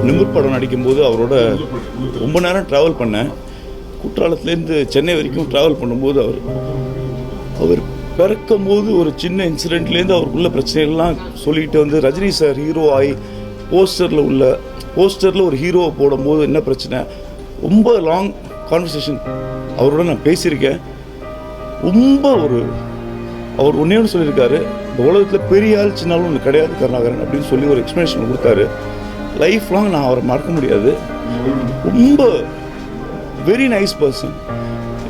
நிமிர் படம் நடிக்கும்போது அவரோட ரொம்ப நேரம் ட்ராவல் பண்ணேன். குற்றாலத்துலேருந்து சென்னை வரைக்கும் ட்ராவல் பண்ணும்போது அவர் பிறக்கும் போது ஒரு சின்ன இன்சிடெண்ட்லேருந்து அவருக்குள்ள பிரச்சனைகள்லாம் சொல்லிட்டு வந்து ரஜினி சார் ஹீரோ ஆகி போஸ்டரில் ஒரு ஹீரோவை போடும்போது என்ன பிரச்சனை, ரொம்ப லாங் கான்வர்சேஷன் அவரோட நான் பேசியிருக்கேன். ரொம்ப அவர் ஒன்றே ஒன்று சொல்லியிருக்காரு, இந்த உலகத்தில் பெரிய ஆள் சின்னாலும் ஒன்று கிடையாது கருணாகரன் அப்படின்னு சொல்லி ஒரு எக்ஸ்ப்ளனேஷன் கொடுத்தாரு. லைஃப் லாங் நான் அவரை மறக்க முடியாது. ரொம்ப வெரி நைஸ் பர்சன்.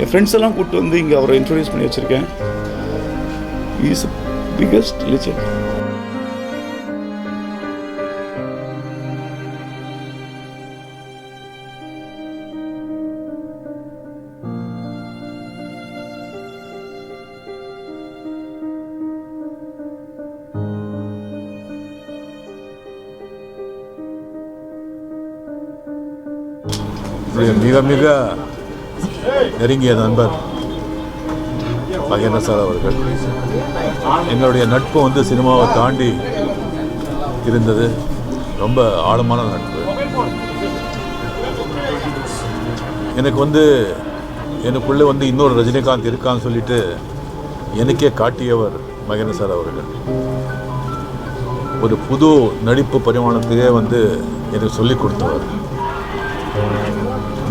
என் ஃப்ரெண்ட்ஸ் எல்லாம் கூப்பிட்டு வந்து இங்கே அவரை இன்ட்ரோடியூஸ் பண்ணி வச்சுருக்கேன். Is biggest legend. மிக மிக நெருங்கிய நண்பர் மகேந்திரன் சார் அவர்கள். எங்களுடைய நட்பு வந்து சினிமாவை தாண்டி இருந்தது. ரொம்ப ஆழமான நட்பு. எனக்குள்ளே வந்து இன்னொரு ரஜினிகாந்த் இருக்கான்னு சொல்லிட்டு எனக்கே காட்டியவர் மகேந்திரன் சார் அவர்கள். ஒரு புது நடிப்பு பரிமாணத்தையே வந்து எனக்கு சொல்லிக் கொடுத்தவர்.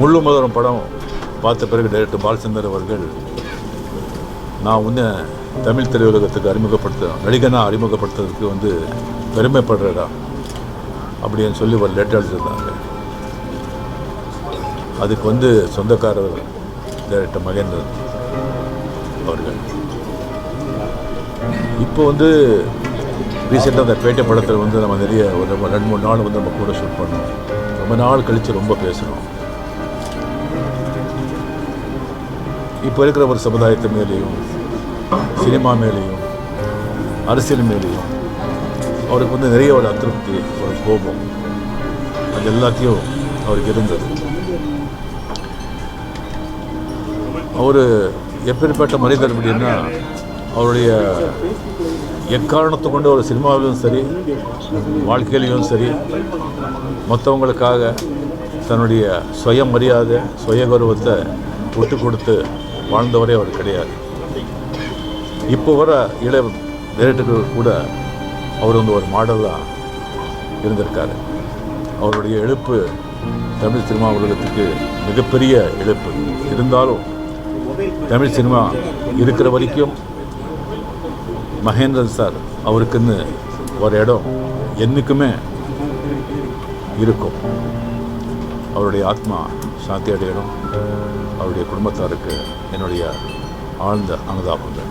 முள்ளு மதுரம் படம் பார்த்த பிறகு டைரக்டர் பாலச்சந்தர் அவர்கள், நான் உன்னை தமிழ் திரையுலகத்துக்கு நடிகனாக அறிமுகப்படுத்துறதுக்கு வந்து பெருமைப்படுறடா அப்படின்னு சொல்லி ஒரு லெட்டர் எழுதியிருந்தாங்க. அதுக்கு வந்து சொந்தக்காரர் டைரக்டர் மகேந்திரன் அவர்கள். இப்போ வந்து ரீசெண்டாக அந்த பேட்டை படத்தில் வந்து நம்ம நிறைய ஒரு 2-3 நாள் வந்து நம்ம கூட ஷூட் பண்ணோம். ரொம்ப நாள் கழித்து ரொம்ப பேசுகிறோம். இப்போ இருக்கிற ஒரு சமுதாயத்து மேலேயும் சினிமா மேலேயும் அரசியல் மேலேயும் அவருக்கு வந்து நிறைய ஒரு அதிருப்தி, ஒரு கோபம், அது எல்லாத்தையும் அவருக்கு இருந்தது. அவர் எப்பேற்பட்ட மனிதர் அப்படின்னா, அவருடைய எக்காரணத்தை கொண்டு ஒரு சினிமாவிலும் சரி வாழ்க்கையிலையும் சரி மற்றவங்களுக்காக தன்னுடைய சுயமரியாதை சுயகௌரவத்தை விட்டு கொடுத்து வாழ்ந்தவரே அவர் கிடையாது. இப்போ வர இளம் டைரக்டர்கள் கூட அவர் வந்து ஒரு மாடலாக இருந்திருக்காரு. அவருடைய இழப்பு தமிழ் சினிமா உலகத்துக்கு மிகப்பெரிய இழப்பு. இருந்தாலும் தமிழ் சினிமா இருக்கிற வரைக்கும் மகேந்திரன் சார் அவருக்குன்னு ஒரு இடம் என்றைக்குமே இருக்கும். அவருடைய ஆத்மா சாந்தி அடையணும். அவருடைய குடும்பத்தாருக்கு என்னுடைய ஆழ்ந்த அனுதாபங்கள்.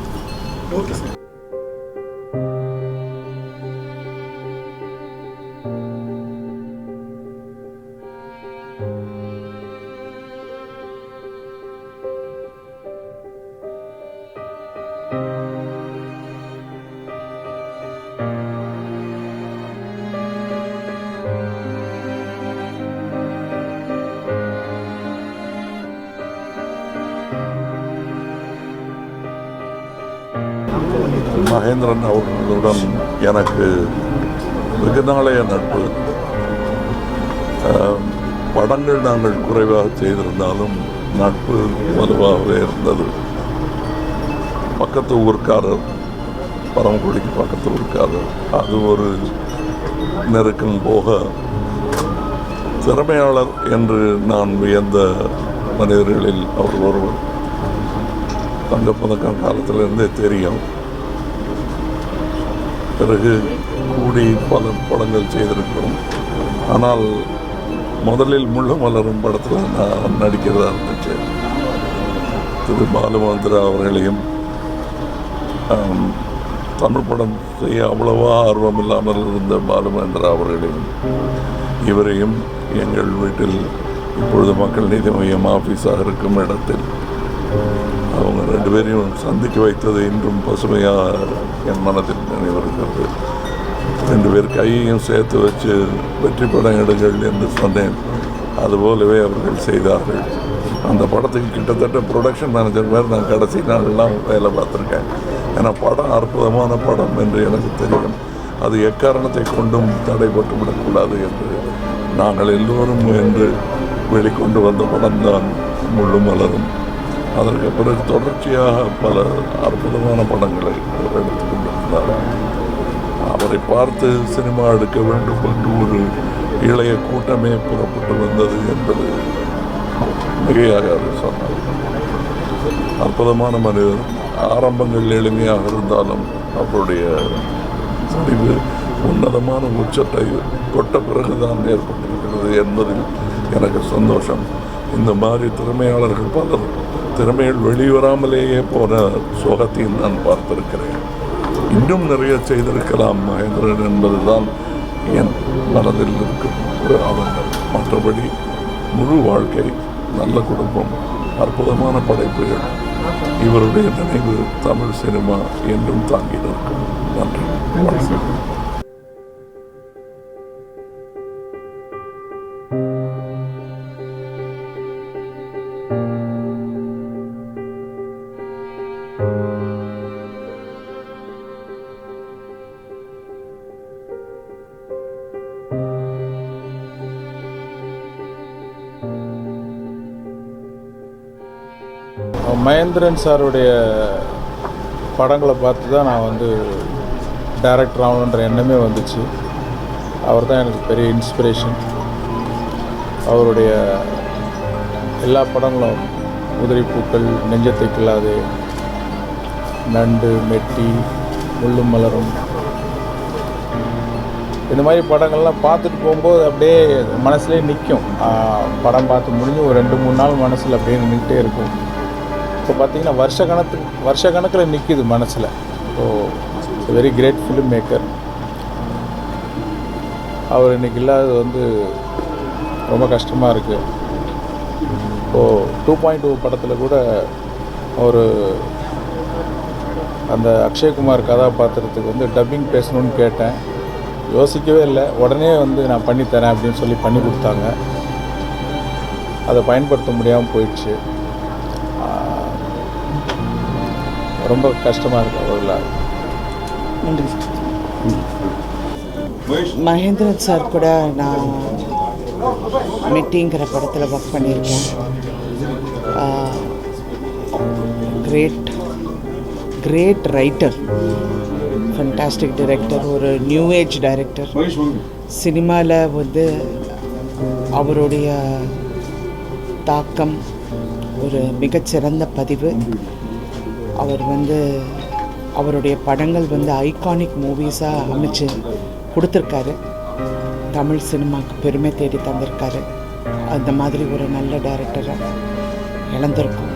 மகேந்திரன் அவர்களுடன் எனக்கு வெகு நாளைய நட்பு. படங்கள் நாங்கள் குறைவாக செய்திருந்தாலும் நட்பு வலுவாகவே இருந்தது. பக்கத்து ஊர்க்காரர், பரமக்குடிக்கு பக்கத்து ஊர்க்காரர். அது ஒரு நெருக்கம் போக திறமையாளர் என்று நான் வியந்த மனிதர்களில் அவர் ஒருவர். தங்கப்பதக்கம் காலத்திலிருந்தே தெரியும். பிறகு கூடி பல படங்கள் செய்திருக்கிறோம். ஆனால் முதலில் முள்ளு மலரும் படத்தில் நான் நடிக்கிறதா இருந்துச்சு. திரு பாலுமந்திரா அவர்களையும் தமிழ் படம் செய்ய அவ்வளவா ஆர்வம் இல்லாமல் இருந்த பாலுமந்திரா அவர்களையும் இவரையும் எங்கள் வீட்டில் இப்பொழுது மக்கள் நீதி மையம் ஆஃபீஸாக இருக்கும் இடத்தில் அவங்க 2 பேரையும் சந்திக்க வைத்தது இன்றும் பசுமையாக என் மனதில் நினைவிருக்கிறது. 2 பேர் கையையும் சேர்த்து வச்சு வெற்றி படம் எடுங்கள் என்று சொன்னேன். அதுபோலவே அவர்கள் செய்தார்கள். அந்த படத்துக்கு கிட்டத்தட்ட ப்ரொடக்ஷன் மேனேஜர் மாதிரி நான் கடைசி நாளெல்லாம் வேலை பார்த்துருக்கேன். ஏன்னா படம் அற்புதமான படம் என்று எனக்கு தெரியும். அது எக்காரணத்தை கொண்டும் தடைபட்டு விடக்கூடாது என்று நாங்கள் எல்லோரும் முயன்று வெளிக்கொண்டு வந்த படம்தான் முள்ளும் மலரும். அதற்கு பிறகு தொடர்ச்சியாக பல அற்புதமான படங்களை அவர் எடுத்துக் கொண்டிருந்தார். அவரை பார்த்து சினிமா எடுக்க வேண்டும் என்று ஒரு இளைய கூட்டமே புறப்பட்டு வந்தது என்பது மிகையாக அவர் சொன்னார். அற்புதமான மனிதர். ஆரம்பங்கள் எளிமையாக இருந்தாலும் அவருடைய முடிவு உன்னதமான உச்சத்தை தொட்ட பிறகுதான் ஏற்பட்டிருக்கிறது என்பதில் எனக்கு சந்தோஷம். இந்த மாதிரி திறமையாளர்கள் பலர் திறமைகள் வெளிவராமலேயே போன சோகத்தையும் நான் பார்த்திருக்கிறேன். இன்னும் நிறைய செய்திருக்கலாம் மகேந்திரன் என்பதுதான் என் மனதில் இருக்கும் ஒரு ஆதங்கம். மற்றபடி முழு வாழ்க்கை, நல்ல குடும்பம், அற்புதமான படைப்புகள். இவருடைய நினைவு தமிழ் சினிமா என்றும் தாங்கி நிற்கும். நன்றி. மகேந்திரன் சாருடைய படங்களை பார்த்து தான் நான் வந்து டைரக்டர் ஆகணுன்ற எண்ணமே வந்துச்சு. அவர் தான் எனக்கு பெரிய இன்ஸ்பிரேஷன். அவருடைய எல்லா படங்களும் உதிரிப்பூக்கள், நெஞ்சத்தை கிள்ளாது, நண்டு, மெட்டி, முள்ளும் மலரும், இந்த மாதிரி படங்கள்லாம் பார்த்துட்டு போகும்போது அப்படியே மனசுலேயே நிற்கும். படம் பார்த்து முடிஞ்சு ஒரு 2-3 நாள் மனசில் அப்படியே நின்றுட்டே இருக்கும். இப்போ பார்த்திங்கன்னா வருஷக்கணக்கில் நிற்கிது மனசில். So very great film maker. அவர் இன்றைக்கி இல்லாதது வந்து ரொம்ப கஷ்டமாக இருக்குது. இப்போது 2.2 படத்தில் கூட ஒரு அந்த அக்ஷய்குமார் கதாபாத்திரத்துக்கு வந்து டப்பிங் பேசணும்னு கேட்டேன். யோசிக்கவே இல்லை, உடனே வந்து நான் பண்ணித்தரேன் அப்படின்னு சொல்லி பண்ணி கொடுத்தாங்க. அதை பயன்படுத்த முடியாமல் போயிடுச்சு. ரொம்ப கஷ்டமாக இருக்குது அவர்களால். நன்றி. மகேந்திரன் சார் கூட நான் மெட்டிங்கிற படத்தில் ஒர்க் பண்ணியிருக்கேன். கிரேட் ரைட்டர், ஃபண்டாஸ்டிக் டைரக்டர், ஒரு நியூ ஏஜ் டைரக்டர். சினிமாவில் வந்து அவருடைய தாக்கம் ஒரு மிகச்சிறந்த பதிவு. அவர் வந்து அவருடைய படங்கள் வந்து ஐகானிக் மூவிஸாக அமைச்சு கொடுத்துருக்காரு. தமிழ் சினிமாவுக்கு பெருமை தேடி தந்திருக்காரு. அந்த மாதிரி ஒரு நல்ல டைரக்டரை இழந்திருக்கும்.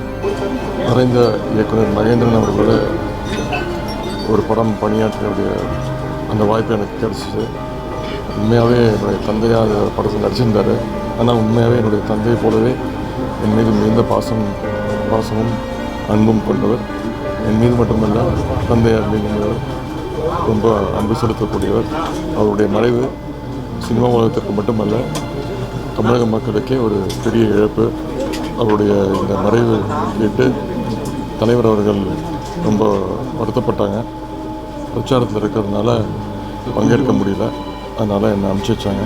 மறைந்த இயக்குனர் மகேந்திரன் அவர்களோட ஒரு படம் பணியாற்றிய அந்த வாய்ப்பு எனக்கு கிடச்சிது. உண்மையாகவே என்னுடைய தந்தையாக அந்த படத்தில் நடிச்சிருந்தார். ஆனால் உண்மையாகவே என்னுடைய தந்தையை போலவே என் மீது மிகுந்த பாசமும் அன்பும் கொண்டவர். என் மீது மட்டுமல்ல, தந்தையார் மீது ரொம்ப அன்பு செலுத்தக்கூடியவர். அவருடைய மறைவு சினிமா உலகத்திற்கு மட்டுமல்ல, தமிழக மக்களுக்கே ஒரு பெரிய இழப்பு. அவருடைய இந்த மறைவு கேட்டு தலைவர் அவர்கள் ரொம்ப வருத்தப்பட்டாங்க. பிரச்சாரத்தில் இருக்கிறதுனால பங்கேற்க முடியல. அதனால் என்னை அனுப்பிச்சி வச்சாங்க.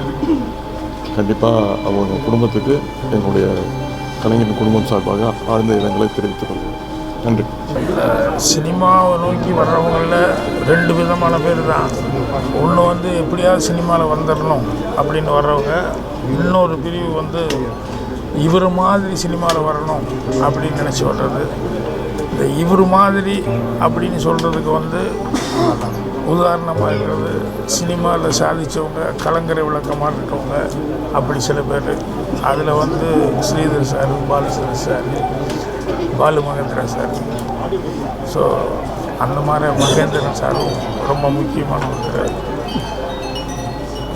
கண்டிப்பாக அவங்க குடும்பத்துக்கு எங்களுடைய கலைஞர் குடும்பம் சார்பாக ஆழ்ந்த இரங்கலை தெரிவித்துக் கொள்கிறேன். நன்றி. சினிமாவை நோக்கி வர்றவங்களில் 2 விதமான பேர் தான். ஒன்று வந்து எப்படியாவது சினிமாவில் வந்துடணும் அப்படின்னு வர்றவங்க. இன்னொரு பிரிவு வந்து இவர் மாதிரி சினிமாவில் வரணும் அப்படின்னு நினச்சி வர்றது. இந்த இவர் மாதிரி அப்படின்னு சொல்கிறதுக்கு வந்து உதாரணமாக இருக்கிறது சினிமாவில் சாதித்தவங்க, கலங்கரை விளக்கமாக இருக்கவங்க, அப்படி சில பேர். அதில் வந்து Sridhar sir, Balachandran sir, Balu Mahendran sir. So அந்த மாதிரி மகேந்திரன் சாரும் ரொம்ப முக்கியமான ஒருத்தர்.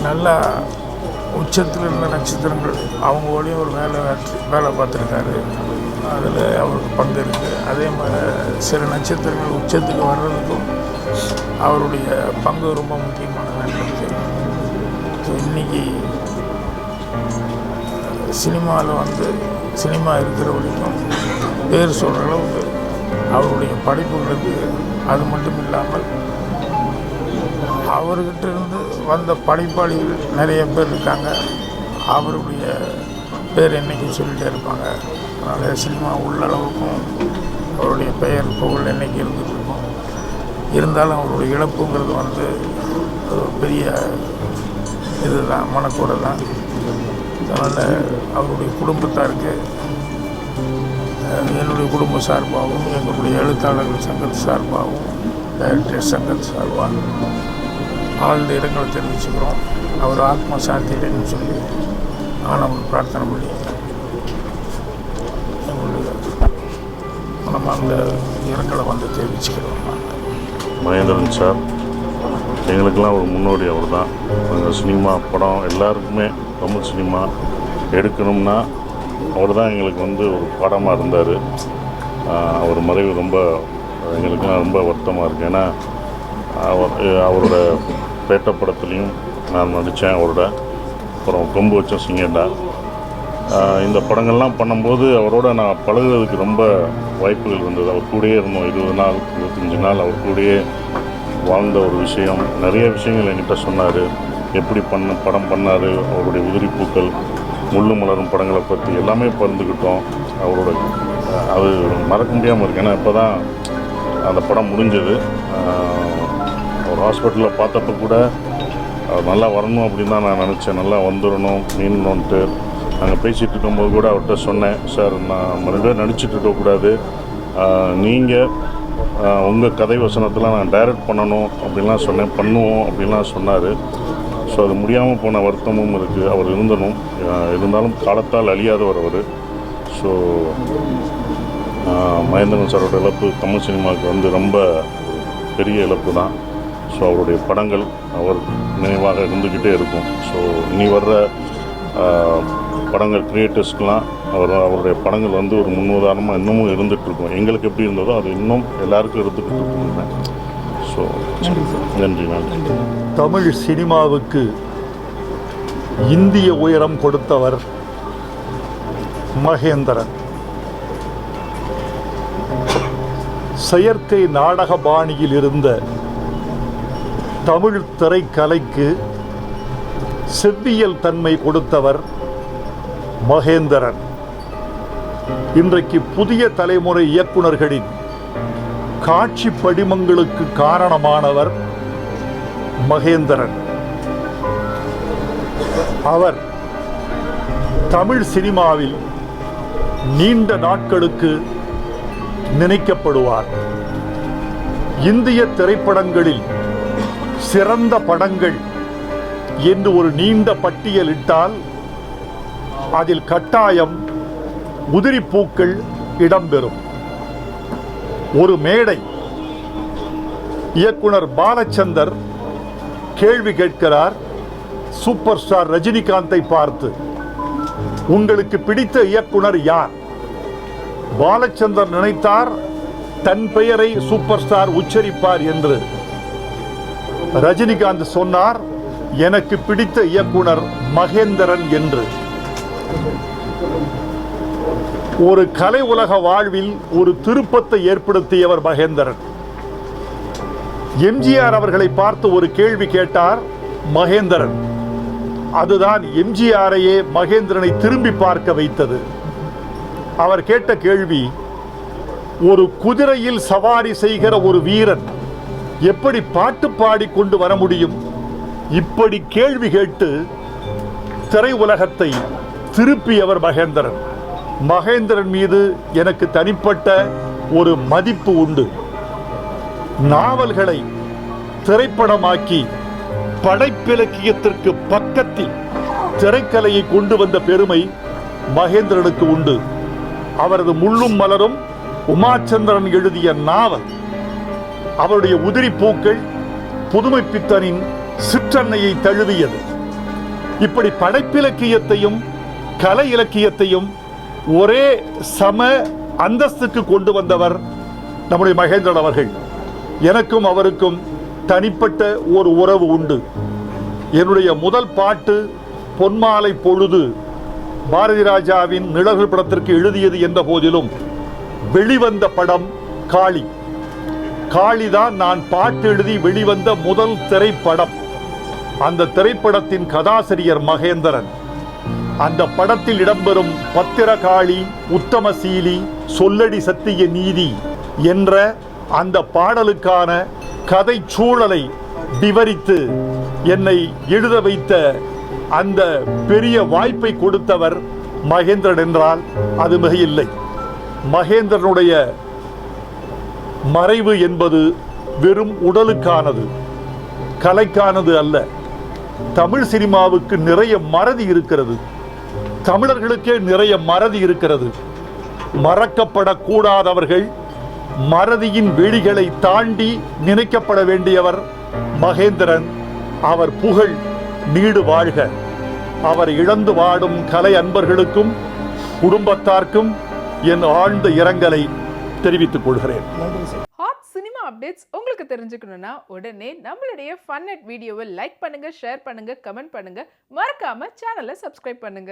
நல்லா உச்சத்தில் இருந்த நட்சத்திரங்கள் அவங்களோடையும் ஒரு வேலை பார்த்துருக்காரு. அதில் அவருக்கு பங்கு இருக்குது. அதே மாதிரி சில நட்சத்திரங்கள் உச்சத்துக்கு வர்றதுக்கும் அவருடைய பங்கு ரொம்ப முக்கியமானதாக இருக்குது. ஸோ இன்றைக்கி சினிமாவில் வந்து சினிமா இருக்கிற வரைக்கும் பேர் சொல்கிற அளவுக்கு அவருடைய படைப்புகளுக்கு அது மட்டும் இல்லாமல் அவர்கிட்ட இருந்து வந்த படைப்பாளிகள் நிறைய பேர் இருக்காங்க. அவருடைய பேர் என்றைக்கும் சொல்லிகிட்டே இருப்பாங்க. அதனால் சினிமா உள்ளளவுக்கும் அவருடைய பெயர் புகழ் என்றைக்கு இருந்துகிட்டு இருக்கும். இருந்தாலும் அவருடைய இழப்புங்கிறது வந்து ஒரு பெரிய இதுதான், மனக்கூட தான். அதனால் அவருடைய குடும்பத்தாருக்கு என்னுடைய குடும்ப சார்பாகவும் எங்களுடைய எழுத்தாளர்கள் சங்கத்து சார்பாகவும் டைரக்டர் சங்கத்து சார்பாக ஆழ்ந்த இடங்களை தெரிவிச்சுக்கிறோம். அவர் ஆத்மா சாந்தி இல்லைன்னு சொல்லி ஆனவன் பிரார்த்தனை பண்ணி எங்களுடைய நம்ம அந்த இரங்கலை வந்து தெரிவிச்சுக்கிறோம். மகேந்திரன் சார் எங்களுக்கெல்லாம் ஒரு முன்னோடி. அவர் தான் நாங்கள் சினிமா படம் எல்லாருக்குமே தமிழ் சினிமா எடுக்கணும்னா அவர் தான் எங்களுக்கு வந்து ஒரு பாடமாக இருந்தார். அவர் மறைவு ரொம்ப எங்களுக்கெல்லாம் ரொம்ப வருத்தமாக இருக்குது. ஏன்னா அவரோட பேட்ட படத்துலேயும் நான் நடித்தேன் அவரோட. அப்புறம் கொம்பு வச்ச சிங்கண்டா இந்த படங்கள்லாம் பண்ணும்போது அவரோட நான் பழகுறதுக்கு ரொம்ப வாய்ப்புகள் இருந்தது. அவர் கூடயே இருந்தோம் 20 நாள் 25 நாள் அவர் கூடயே வாழ்ந்த ஒரு விஷயம். நிறைய விஷயங்கள் என்கிட்ட சொன்னார். எப்படி படம் பண்ணார், அவருடைய உதிரிப்பூக்கள், முள்ளு மலரும் படங்களை பற்றி எல்லாமே பகிர்ந்துக்கிட்டோம். அவரோட அது மறக்க முடியாமல் இருக்கு. ஏன்னா இப்போ தான் அந்த படம் முடிஞ்சது. ஒரு ஹாஸ்பிட்டலில் பார்த்தப்ப கூட நல்லா வரணும் அப்படின்னு தான் நான் நினச்சேன். நல்லா வந்துடணும் மீனணுன்ட்டு நாங்கள் பேசிகிட்டு இருக்கும்போது கூட அவர்கிட்ட சொன்னேன், சார் நான் மறுபடியும் நடிச்சிட்டு இருக்கக்கூடாது, நீங்கள் உங்கள் கதை வசனத்தில் நான் டைரக்ட் பண்ணணும் அப்படின்லாம் சொன்னேன். பண்ணுவோம் அப்படின்லாம் சொன்னார். ஸோ அது முடியாமல் போன வருத்தமும் இருக்குது. அவர் இருந்தாலும் காலத்தால் அழியாதவர் அவர். ஸோ மகேந்திரன் சாரோட இழப்பு தமிழ் சினிமாவுக்கு வந்து ரொம்ப பெரிய இழப்பு தான். ஸோ அவருடைய படங்கள் அவர் நினைவாக இருந்துக்கிட்டே இருக்கும். ஸோ இனி வர்ற படங்கள் கிரியேட்டர்ஸ்க்கெலாம் அவருடைய படங்கள் வந்து ஒரு முன்னுதாரணமாக இன்னமும் இருந்துகிட்ருக்கும். எங்களுக்கு எப்படி இருந்ததோ அது இன்னும் எல்லாருக்கும் இருந்துக்கிட்டு இருக்குங்க. ஸோ நன்றி. தமிழ் சினிமாவுக்கு இந்திய உயரம் கொடுத்தவர் மகேந்திரன். செயற்கை நாடக பாணியில் இருந்த தமிழ் திரைக்கலைக்கு செவ்வியல் தன்மை கொடுத்தவர் மகேந்திரன். இன்றைக்கு புதிய தலைமுறை இயக்குனர்களின் காட்சி படிமங்களுக்கு காரணமானவர் மகேந்திரன். அவர் தமிழ் சினிமாவில் நீண்ட நாட்களுக்கு நினைக்கப்படுவார். இந்திய திரைப்படங்களில் சிறந்த படங்கள் என்று ஒரு நீண்ட பட்டியலிட்டால் அதில் கட்டாயம் உதிரிப்பூக்கள் இடம்பெறும். ஒரு மேடை இயக்குனர் பாலச்சந்தர் கேள்வி கேட்கிறார் சூப்பர் ஸ்டார் ரஜினிகாந்தை பார்த்து, உங்களுக்கு பிடித்த இயக்குனர் யார்? பாலச்சந்தர் நினைத்தார் தன் பெயரை சூப்பர் ஸ்டார் உச்சரிப்பார் என்று. ரஜினிகாந்த் சொன்னார், எனக்கு பிடித்த இயக்குனர் மகேந்திரன் என்று. ஒரு கலை உலக வாழ்வில் ஒரு திருப்பத்தை ஏற்படுத்தியவர் மகேந்திரன். எம்ஜிஆர் அவர்களை பார்த்து ஒரு கேள்வி கேட்டார் மகேந்திரன். அதுதான் எம்ஜிஆரையே மகேந்திரனை திரும்பி பார்க்க வைத்தது. அவர் கேட்ட கேள்வி, ஒரு குதிரையில் சவாரி செய்கிற ஒரு வீரன் எப்படி பாட்டு பாடி கொண்டு வர முடியும்? இப்படி கேள்வி கேட்டு திரை உலகத்தை திருப்பியவர் மகேந்திரன். மகேந்திரன் மீது எனக்கு தனிப்பட்ட ஒரு மதிப்பு உண்டு. நாவல்களை திரைப்படமாக்கி படைப்பிலக்கியத்திற்கு பக்கத்தில் திரைக்கலையை கொண்டு வந்த பெருமை மகேந்திரனுக்கு உண்டு. அவரது முள்ளும் மலரும் உமாச்சந்திரன் எழுதிய நாவல், அவருடைய உதிரிப்பூக்கள் புதுமைப்பித்தனின் சிற்றன்னையை தழுவியது. இப்படி படைப்பிலக்கியத்தையும் கலை இலக்கியத்தையும் ஒரே சம அந்தஸ்துக்கு கொண்டு வந்தவர் நம்முடைய மகேந்திரன் அவர்கள். எனக்கும் அவருக்கும் தனிப்பட்ட ஒரு உறவு உண்டு. என்னுடைய முதல் பாட்டு பொன்மாலை பொழுது பாரதி ராஜாவின் நிழல்கள் படத்திற்கு எழுதியது என்ற போதிலும் வெளிவந்த படம் காளி. காளிதான் நான் பாட்டு எழுதி வெளிவந்த முதல் திரைப்படம். அந்த திரைப்படத்தின் கதாசிரியர் மகேந்திரன். அந்த படத்தில் இடம்பெறும் பத்திரகாளி, உத்தமசீலி, சொல்லடி சத்திய நீதி என்ற அந்த பாடலுக்கான கதை சூழலை விவரித்து என்னை எழுத வைத்த அந்த பெரிய வாய்ப்பை கொடுத்தவர் மகேந்திரன் என்றால் அது மிகையில்லை. மகேந்திரனுடைய மறைவு என்பது வெறும் உடலுக்கானது, கலைக்கானது அல்ல. தமிழ் சினிமாவுக்கு நிறைய மறதி இருக்கிறது, தமிழர்களுக்கே நிறைய மறதி இருக்கிறது. மறக்கப்படக்கூடாதவர்கள், மறதியின் வெளிகளை தாண்டி நினைக்கப்பட வேண்டியவர் மகேந்திரன். அவர் புகழ் நீடு வாழ்க. அவர் இழந்து வாடும் கலை அன்பர்களுக்கும் குடும்பத்தார்க்கும் என் ஆழ்ந்த இரங்கலை தெரிவித்துக் கொள்கிறேன். ஹாட் சினிமா அப்டேட்ஸ் உங்களுக்கு தெரிஞ்சுக்கணும்னா உடனே நம்மளுடைய ஃபன் நெட் வீடியோவை லைக் பண்ணுங்க, ஷேர் பண்ணுங்க, கமெண்ட் பண்ணுங்க, மறக்காம சேனலை சப்ஸ்கிரைப் பண்ணுங்க.